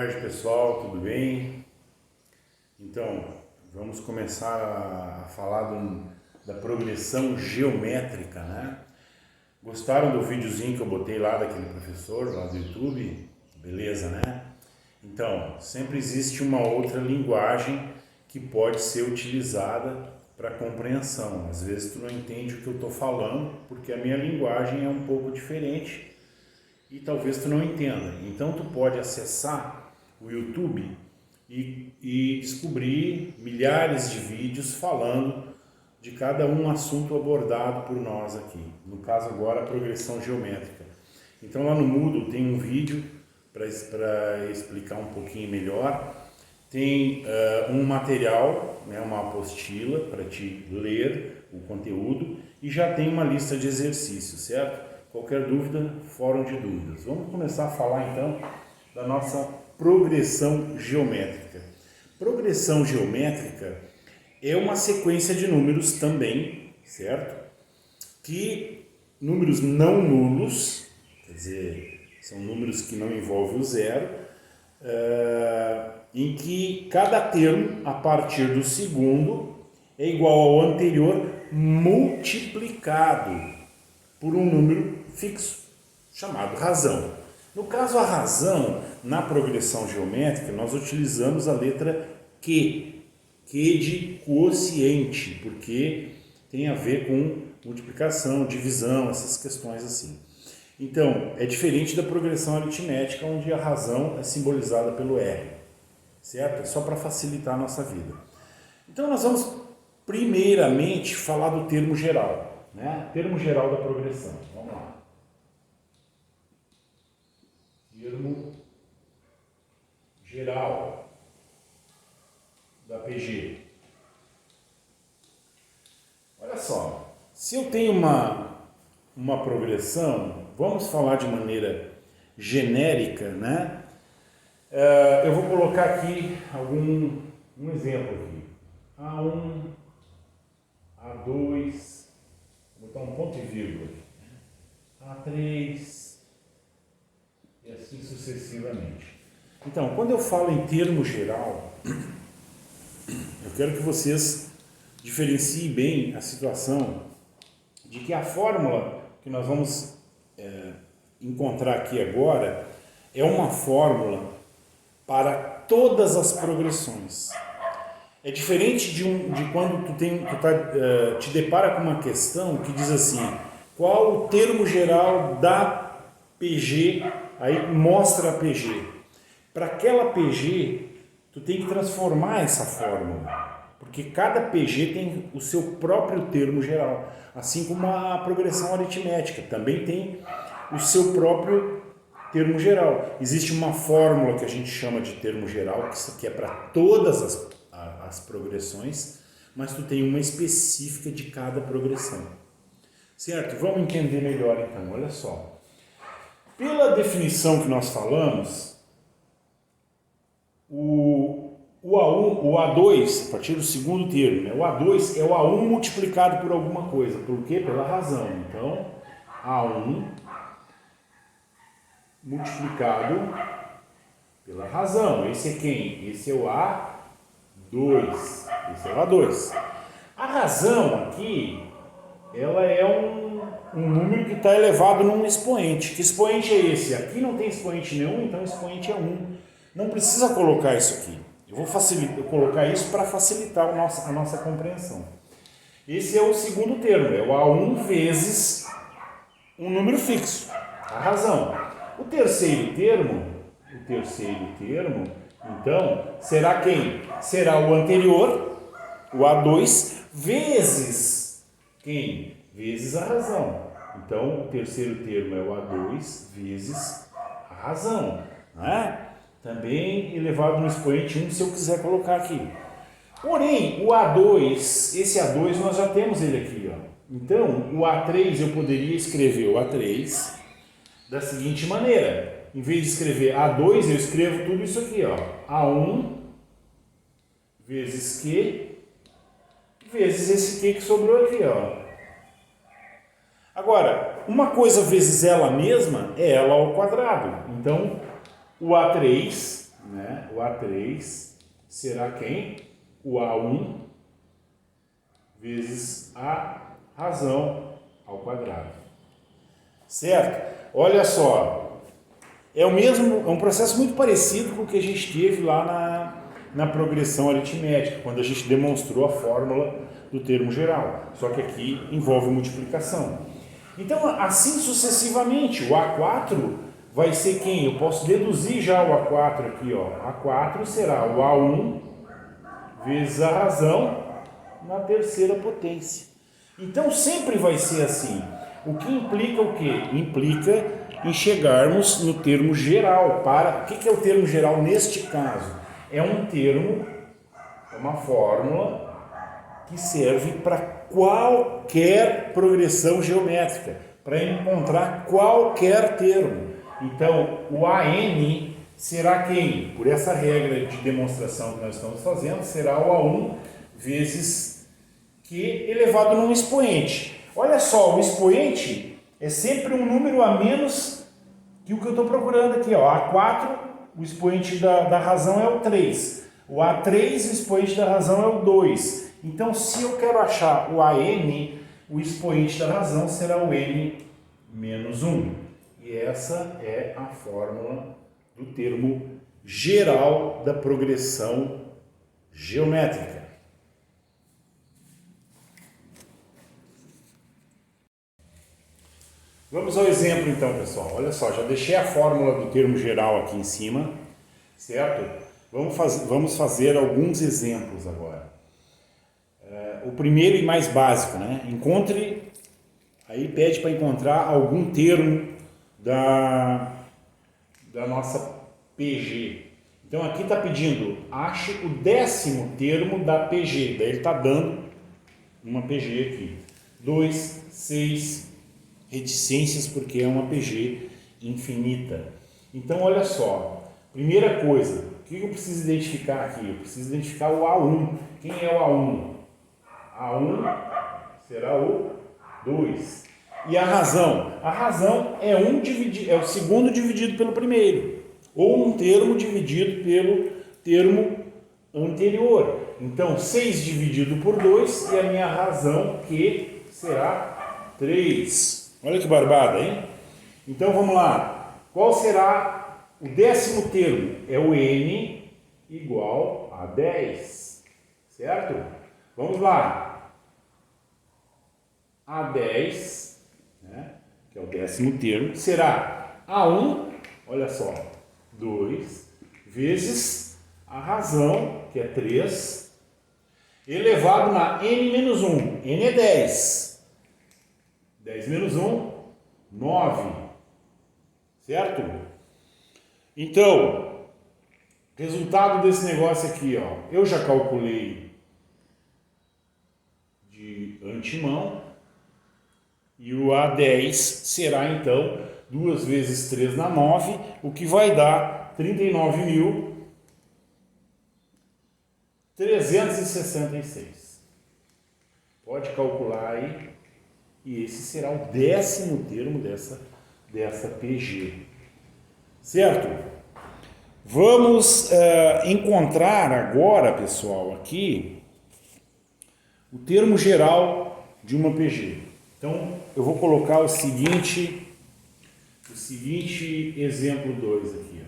tarde, pessoal, tudo bem? Então, vamos começar a falar da progressão geométrica, né? Gostaram do videozinho que eu botei lá daquele professor, lá do YouTube? Beleza, né? Então, sempre existe uma outra linguagem que pode ser utilizada para compreensão. Às vezes tu não entende o que eu estou falando, porque a minha linguagem é um pouco diferente e talvez tu não entenda. Então tu pode acessar o YouTube e descobrir milhares de vídeos falando de cada um assunto abordado por nós aqui. No caso agora, a progressão geométrica. Então lá no Moodle tem um vídeo para explicar um pouquinho melhor. Tem um material, né, uma apostila para te ler o conteúdo e já tem uma lista de exercícios, certo? Qualquer dúvida, fórum de dúvidas. Vamos começar a falar então da nossa progressão geométrica. Progressão geométrica é uma sequência de números também, certo? Que números não nulos, quer dizer, são números que não envolvem o zero, em que cada termo, a partir do segundo, é igual ao anterior multiplicado por um número fixo, chamado razão. No caso, a razão, na progressão geométrica, nós utilizamos a letra Q de quociente, porque tem a ver com multiplicação, divisão, essas questões assim. Então, é diferente da progressão aritmética, onde a razão é simbolizada pelo R, certo? É só para facilitar a nossa vida. Então, nós vamos primeiramente falar do termo geral, né? Termo geral da progressão. Vamos lá. Termo geral da PG. Olha só, se eu tenho uma progressão, vamos falar de maneira genérica, né? Eu vou colocar aqui um exemplo aqui. A1, A2, vou botar um ponto e vírgula. A3 e assim sucessivamente. Então, quando eu falo em termo geral, eu quero que vocês diferenciem bem a situação de que a fórmula que nós vamos encontrar aqui agora é uma fórmula para todas as progressões. É diferente de quando tu te depara com uma questão que diz assim: qual o termo geral da PG? Aí mostra a PG. Para aquela PG, tu tem que transformar essa fórmula, porque cada PG tem o seu próprio termo geral, assim como a progressão aritmética também tem o seu próprio termo geral. Existe uma fórmula que a gente chama de termo geral, que isso aqui é para todas as progressões, mas tu tem uma específica de cada progressão. Certo? Vamos entender melhor então, olha só. Pela definição que nós falamos, o A2, a partir do segundo termo, né? O A2 é o A1 multiplicado por alguma coisa. Por quê? Pela razão. Então, A1 multiplicado pela razão. Esse é quem? Esse é o A2. Esse é o A2. A razão aqui, ela é um número que está elevado num expoente. Que expoente é esse? Aqui não tem expoente nenhum, então o expoente é 1. Não precisa colocar isso aqui. Eu vou colocar isso para facilitar a nossa compreensão. Esse é o segundo termo, é o A1 vezes um número fixo, a razão. O terceiro termo, então, será quem? Será o anterior, o A2, vezes quem? Vezes a razão. Então, o terceiro termo é o A2 vezes a razão, né? Também elevado no expoente 1, se eu quiser colocar aqui. Porém, o A2, esse A2 nós já temos ele aqui, ó. Então, o A3 eu poderia escrever o A3 da seguinte maneira. Em vez de escrever A2, eu escrevo tudo isso aqui, ó. A1 vezes Q vezes esse Q que sobrou aqui, ó. Agora, uma coisa vezes ela mesma é ela ao quadrado. Então, o A3 né? O A3 será quem? O A1 vezes a razão ao quadrado. Certo? Olha só, é um processo muito parecido com o que a gente teve lá na progressão aritmética, quando a gente demonstrou a fórmula do termo geral, só que aqui envolve multiplicação. Então, assim sucessivamente, o A4 vai ser quem? Eu posso deduzir já o A4 aqui, ó. A4 será o A1 vezes a razão na terceira potência. Então, sempre vai ser assim. O que implica o quê? Implica em chegarmos no termo geral. O que é o termo geral neste caso? É um termo, é uma fórmula que serve para qualquer progressão geométrica, para encontrar qualquer termo. Então, o AN será quem? Por essa regra de demonstração que nós estamos fazendo, será o A1 vezes Q elevado num expoente. Olha só, o expoente é sempre um número a menos que o que eu estou procurando aqui. Ó. A4, o expoente da razão é o 3. O A3, o expoente da razão é o 2. Então, se eu quero achar o AN, o expoente da razão será o N menos 1. E essa é a fórmula do termo geral da progressão geométrica. Vamos ao exemplo então, pessoal. Olha só, já deixei a fórmula do termo geral aqui em cima, certo? Vamos fazer alguns exemplos agora. O primeiro e mais básico, né? Aí pede para encontrar algum termo da nossa PG. Então aqui está pedindo, ache o 10º termo da PG. Daí ele está dando uma PG aqui. 2, 6, reticências porque é uma PG infinita. Então olha só, primeira coisa, o que eu preciso identificar aqui? Eu preciso identificar o A1. Quem é o A1? A1 será o 2. E a razão? A razão é o segundo dividido pelo primeiro, ou um termo dividido pelo termo anterior. Então, 6 dividido por 2 e a minha razão que será 3. Olha que barbada, hein? Então, vamos lá. Qual será o 10º termo? É o N igual a 10, certo? Vamos lá. A10, né, que é o 10º termo, será A1, olha só, 2, vezes a razão, que é 3, elevado na N menos 1. N é 10. 10 menos 1, 9. Certo? Então, resultado desse negócio aqui, ó, eu já calculei de antemão. E o A10 será, então, 2 vezes 3 na 9, o que vai dar 39.366. Pode calcular aí. E esse será o 10º termo dessa PG. Certo? Vamos encontrar agora, pessoal, aqui o termo geral de uma PG. Então, eu vou colocar o seguinte exemplo 2 aqui. Ó.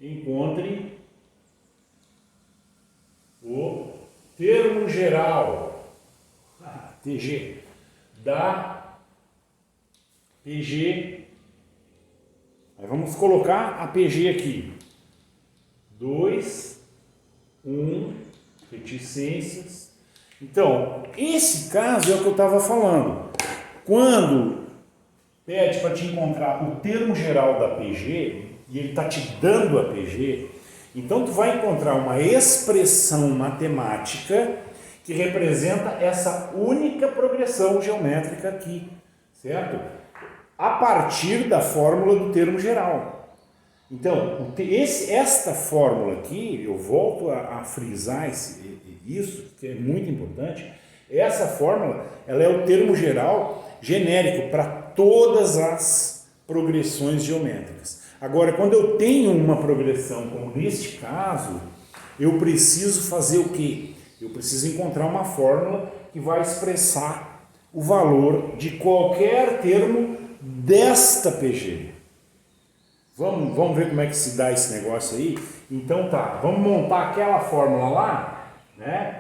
Encontre o termo geral, TG, da PG. Aí vamos colocar a PG aqui. 2, 1, reticências. Então, esse caso é o que eu estava falando. Quando pede para te encontrar o termo geral da PG, e ele está te dando a PG, então tu vai encontrar uma expressão matemática que representa essa única progressão geométrica aqui, certo? A partir da fórmula do termo geral. Então, esta fórmula aqui, eu volto a frisar isso, que é muito importante. Essa fórmula, ela é o termo geral genérico para todas as progressões geométricas. Agora, quando eu tenho uma progressão, como neste caso, eu preciso fazer o quê? Eu preciso encontrar uma fórmula que vai expressar o valor de qualquer termo desta PG. Vamos ver como é que se dá esse negócio aí? Então tá, vamos montar aquela fórmula lá, né?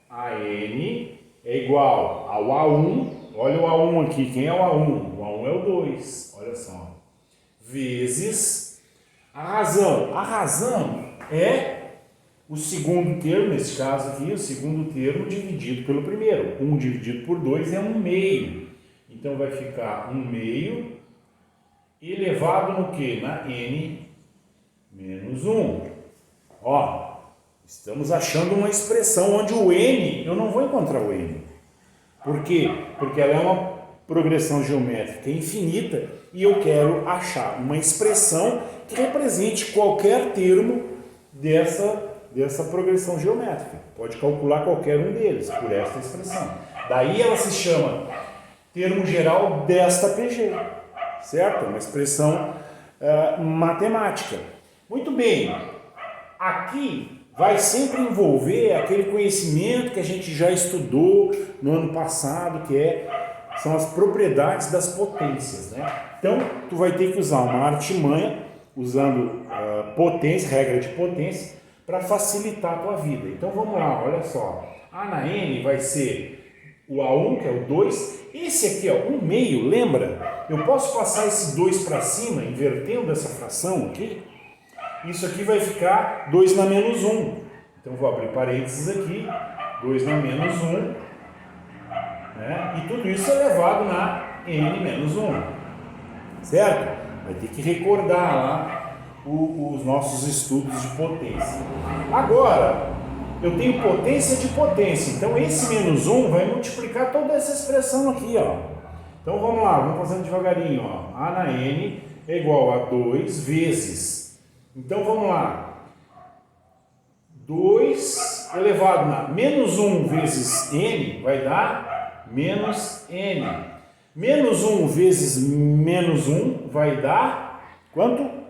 AN é igual ao A1, olha o A1 aqui, quem é o A1? O A1 é o 2, olha só, vezes a razão é o segundo termo, nesse caso aqui, o segundo termo dividido pelo primeiro, 1 dividido por 2 é 1/2, então vai ficar 1/2 elevado no que? Na n menos 1. Ó, estamos achando uma expressão onde o n, eu não vou encontrar o n. Por quê? Porque ela é uma progressão geométrica infinita e eu quero achar uma expressão que represente qualquer termo dessa progressão geométrica. Pode calcular qualquer um deles por esta expressão. Daí ela se chama termo geral desta PG. Certo? Uma expressão matemática. Muito bem, aqui vai sempre envolver aquele conhecimento que a gente já estudou no ano passado, são as propriedades das potências, né? Então, tu vai ter que usar uma artimanha, usando potência, regra de potência, para facilitar a tua vida. Então, vamos lá, olha só. A na n vai ser o A1, que é o 2, esse aqui, ó, 1/2, lembra? Eu posso passar esse 2 para cima, invertendo essa fração aqui. Isso aqui vai ficar 2 na menos 1. Então, vou abrir parênteses aqui, 2 na menos 1, né? E tudo isso é elevado na n menos 1, certo? Vai ter que recordar lá os nossos estudos de potência. Agora, eu tenho potência de potência, então esse menos 1 vai multiplicar toda essa expressão aqui, ó. Então vamos lá, vamos fazendo devagarinho, ó. A na n é igual a 2 vezes, então vamos lá, 2 elevado na menos 1 vezes n vai dar menos n. Menos 1 vezes menos 1 vai dar quanto?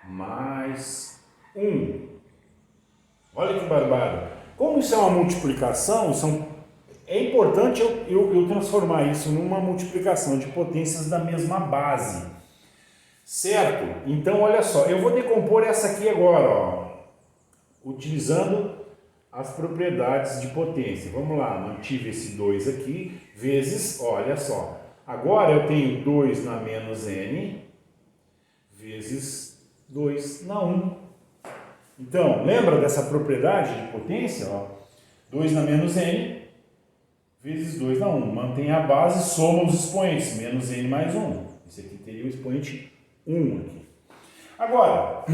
Mais 1. Olha que barbado. Como isso é uma multiplicação, é importante eu transformar isso numa multiplicação de potências da mesma base. Certo? Então, olha só, eu vou decompor essa aqui agora, ó, utilizando as propriedades de potência. Vamos lá, mantive esse 2 aqui, vezes, olha só, agora eu tenho 2 na menos n, vezes 2 na 1. Então, lembra dessa propriedade de potência? Ó? 2 na menos n, vezes 2 na 1. Mantém a base, soma os expoentes, menos n mais 1. Esse aqui teria o expoente 1 aqui. Agora,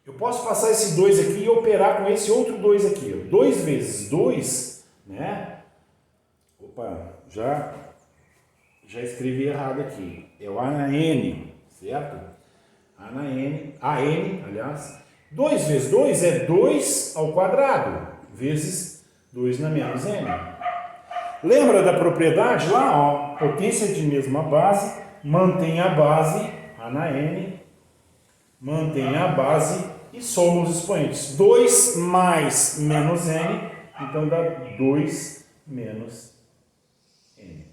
eu posso passar esse 2 aqui e operar com esse outro 2 aqui. 2 vezes 2, né? Opa, já escrevi errado aqui. É o A na N, certo? A na N, AN, aliás. 2 vezes 2 é 2 ao quadrado, vezes 2 na menos n. Lembra da propriedade lá? Ó, potência de mesma base, mantém a base, A na n, mantém a base e soma os expoentes. 2 mais menos n, então dá 2 menos n.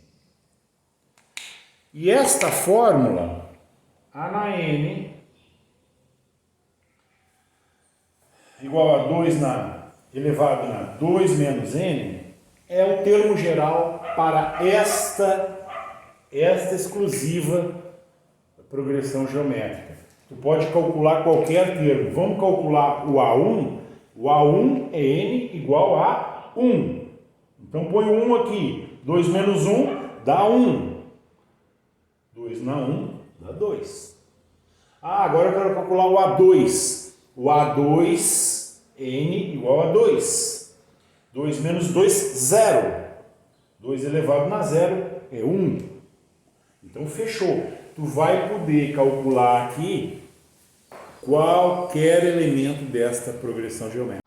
E esta fórmula, A na n, igual a 2 elevado na 2 menos n, é o termo geral para esta exclusiva progressão geométrica. Tu pode calcular qualquer termo. Vamos calcular o A1. O A1 é n igual a 1. Então põe o 1 aqui. 2 menos 1 dá 1. 2 na 1 dá 2. Agora eu quero calcular o A2. O A2, n igual a 2. 2 menos 2, 0. 2 elevado na 0 é 1. Então fechou. Tu vai poder calcular aqui qualquer elemento desta progressão geométrica.